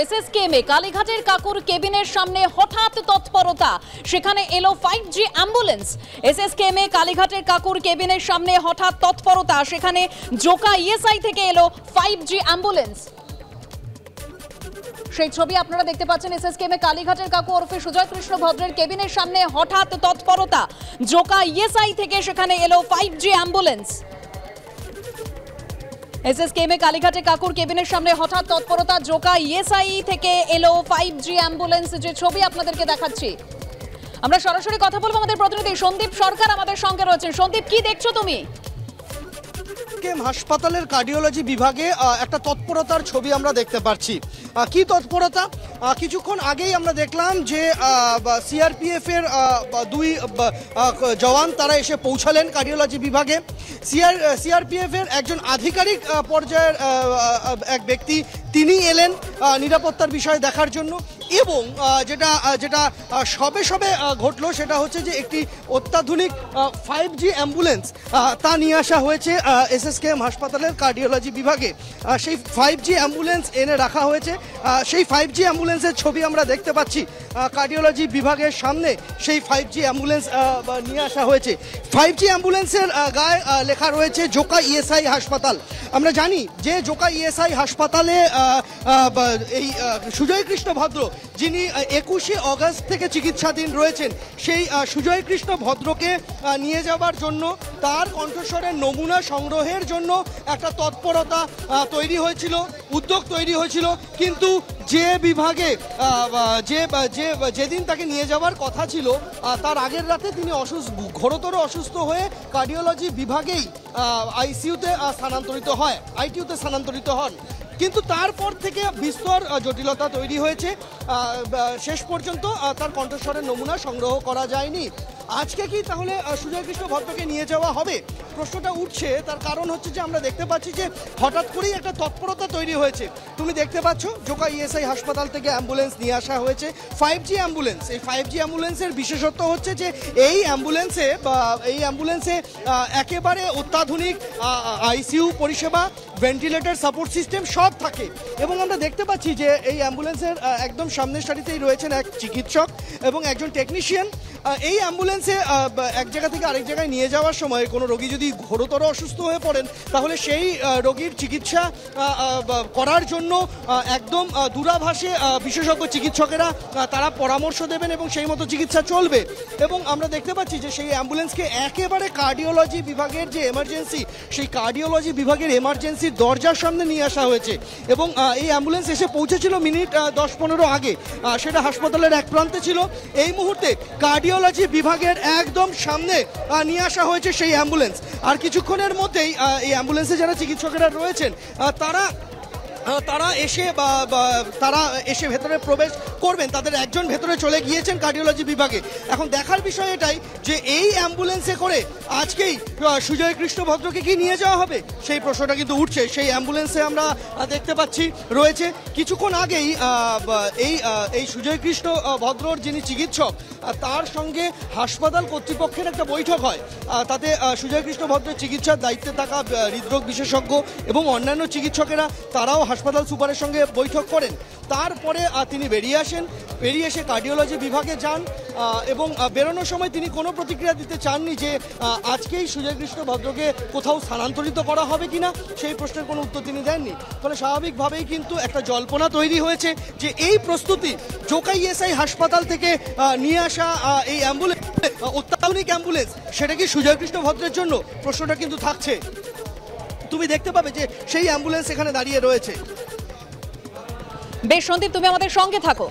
এসএসকেএমে কালীঘাটের কাকুর কেবিনের সামনে হঠাৎ তৎপরতা, সেখানে এলো 5G অ্যাম্বুলেন্স। এসএসকেএমে কালীঘাটের কাকুর কেবিনের সামনে হঠাৎ তৎপরতা, সেখানে জোকা ইএসআই থেকে এলো 5G অ্যাম্বুলেন্স। সেই ছবি আপনারা দেখতে পাচ্ছেন। এসএসকেএমে কালীঘাটের কাকু ওরফে সুজয় কৃষ্ণ ভদ্রের কেবিনের সামনে হঠাৎ তৎপরতা, জোকা ইএসআই থেকে সেখানে এলো 5G অ্যাম্বুলেন্স। এসএসকেএমে কালীঘাটে কাকুর কেবিনের সামনে হঠাৎ তৎপরতা, জোকা ইএসআই থেকে এলো 5G অ্যাম্বুলেন্স। যে ছবি আপনাদেরকে দেখাচ্ছি, আমরা সরাসরি কথা বলবো আমাদের প্রতিনিধি সন্দীপ সরকার আমাদের সঙ্গে রয়েছেন। সন্দীপ, কি দেখছো তুমি? হাসপাতালের কার্ডিওলজি বিভাগে একটা তৎপরতার ছবি আমরা দেখতে পাচ্ছি। কি তৎপরতা? কিছুক্ষণ আগেই আমরা দেখলাম যে সিআরপিএফ এর দুই জওয়ান তারা এসে পৌঁছালেন কার্ডিওলজি বিভাগে। সিআরপিএফ এর একজন আধিকারিক পর্যায়ের এক ব্যক্তি তিনি এলেন নিরাপত্তার বিষয় দেখার জন্য। এবং যেটা সবে ঘটলো সেটা হচ্ছে যে একটি অত্যাধুনিক 5G অ্যাম্বুলেন্স তা নিয়ে আসা হয়েছে এসএসকেএম হাসপাতালের কার্ডিওলজি বিভাগে। সেই 5G অ্যাম্বুলেন্স এনে রাখা হয়েছে। সেই 5G অ্যাম্বুলেন্সের ছবি আমরা দেখতে পাচ্ছি কার্ডিওলজি বিভাগের সামনে। সেই 5G অ্যাম্বুলেন্স নিয়ে আসা হয়েছে। 5G অ্যাম্বুলেন্সের গায়ে লেখা রয়েছে জোকা ইএসআই হাসপাতাল। আমরা জানি যে জোকা ইএসআই হাসপাতালে এই সুজয় কৃষ্ণ ভদ্র, যিনি 21শে অগস্ট থেকে চিকিৎসাধীন রয়েছেন, সেই সুজয় কৃষ্ণ ভদ্রকে নিয়ে যাবার জন্য, তার কণ্ঠস্বরের নমুনা সংগ্রহের জন্য একটা তৎপরতা তৈরি হয়েছিল, উদ্যোগ তৈরি হয়েছিল। কিন্তু যে বিভাগে যেদিন তাকে নিয়ে যাওয়ার কথা ছিল তার আগের রাতে তিনি ঘোরতর অসুস্থ হয়ে কার্ডিওলজি বিভাগেই আইটিইউতে স্থানান্তরিত হন। কিন্তু তারপর থেকে বিস্তর জটিলতা তৈরি হয়েছে। শেষ পর্যন্ত তার কণ্ঠস্বরের নমুনা সংগ্রহ করা যায়নি। আজকে কি তাহলে সুজয় কৃষ্ণ ভদ্রকে নিয়ে যাওয়া হবে? প্রশ্নটা উঠছে। তার কারণ হচ্ছে যে আমরা দেখতে পাচ্ছি যে হঠাৎ করেই একটা তৎপরতা তৈরি হয়েছে। তুমি দেখতে পাচ্ছ জোকা ইএসআই হাসপাতাল থেকে অ্যাম্বুলেন্স নিয়ে আসা হয়েছে, 5G অ্যাম্বুলেন্স। এই 5G অ্যাম্বুলেন্সের বিশেষত্ব হচ্ছে যে এই অ্যাম্বুলেন্সে একেবারে অত্যাধুনিক আইসিইউ পরিষেবা, ভেন্টিলেটর সাপোর্ট সিস্টেম সব থাকে। এবং আমরা দেখতে পাচ্ছি যে এই অ্যাম্বুলেন্সের একদম সামনের সারিতেই রয়েছেন এক চিকিৎসক এবং একজন টেকনিশিয়ান। এই অ্যাম্বুলেন্সে এক জায়গা থেকে আরেক জায়গায় নিয়ে যাওয়ার সময় কোনো রোগী যদি ঘোরতর অসুস্থ হয়ে পড়েন, তাহলে সেই রোগীর চিকিৎসা করার জন্য একদম দূরাভাষে বিশেষজ্ঞ চিকিৎসকেরা তারা পরামর্শ দেবেন এবং সেই মতো চিকিৎসা চলবে। এবং আমরা দেখতে পাচ্ছি যে সেই অ্যাম্বুলেন্সকে একেবারে কার্ডিওলজি বিভাগের যে এমার্জেন্সি, সেই কার্ডিওলজি বিভাগের এমার্জেন্সির দরজার সামনে নিয়ে আসা হয়েছে। এবং এই অ্যাম্বুলেন্স এসে পৌঁছেছিল মিনিট 10-15 আগে। সেটা হাসপাতালের এক প্রান্তে ছিল। এই মুহূর্তে কার্ডিওলজি বিভাগের একদম সামনে নিয়ে আসা হয়েছে সেই অ্যাম্বুলেন্স। আর কিছুক্ষণের মধ্যেই এই অ্যাম্বুলেন্সে যারা চিকিৎসকেরা রয়েছেন তারা এসে ভেতরে প্রবেশ করবেন। তাদের একজন ভেতরে চলে গিয়েছেন কার্ডিওলজি বিভাগে। এখন দেখার বিষয় এটাই যে এই অ্যাম্বুলেন্সে করে আজকেই সুজয় কৃষ্ণ ভদ্রকে কি নিয়ে যাওয়া হবে, সেই প্রশ্নটা কিন্তু উঠছে। সেই অ্যাম্বুলেন্সে আমরা দেখতে পাচ্ছি রয়েছে কিছুক্ষণ আগেই এই সুজয় কৃষ্ণ ভদ্রর যিনি চিকিৎসক, তার সঙ্গে হাসপাতাল কর্তৃপক্ষের একটা বৈঠক হয়। তাতে সুজয় কৃষ্ণ ভদ্রের চিকিৎসার দায়িত্বে থাকা হৃদরোগ বিশেষজ্ঞ এবং অন্যান্য চিকিৎসকেরা তারাও হাসপাতাল সুপারের সঙ্গে বৈঠক করেন। তারপরে তিনি বেরিয়ে এসে কার্ডিওলজি বিভাগে যান এবং বেরোনোর সময় তিনি কোনো প্রতিক্রিয়া দিতে চাননি যে আজকেই সুজয় কৃষ্ণ ভদ্রকে কোথাও স্থানান্তরিত করা হবে কিনা, সেই প্রশ্নের কোনো উত্তর তিনি দেননি। ফলে স্বাভাবিকভাবেই কিন্তু একটা জল্পনা তৈরি হয়েছে যে এই প্রস্তুতি জোকা ইএসআই হাসপাতাল থেকে নিয়ে আসা এই অ্যাম্বুলেন্স, অত্যাধুনিক অ্যাম্বুলেন্স, সেটা কি সুজয় কৃষ্ণ ভদ্রের জন্য? প্রশ্নটা কিন্তু থাকছে। তুমি দেখতে পাবে যে সেই অ্যাম্বুলেন্স এখানে দাঁড়িয়ে রয়েছে। বেশ সন্দীপ, তুমি আমাদের সঙ্গে থাকো।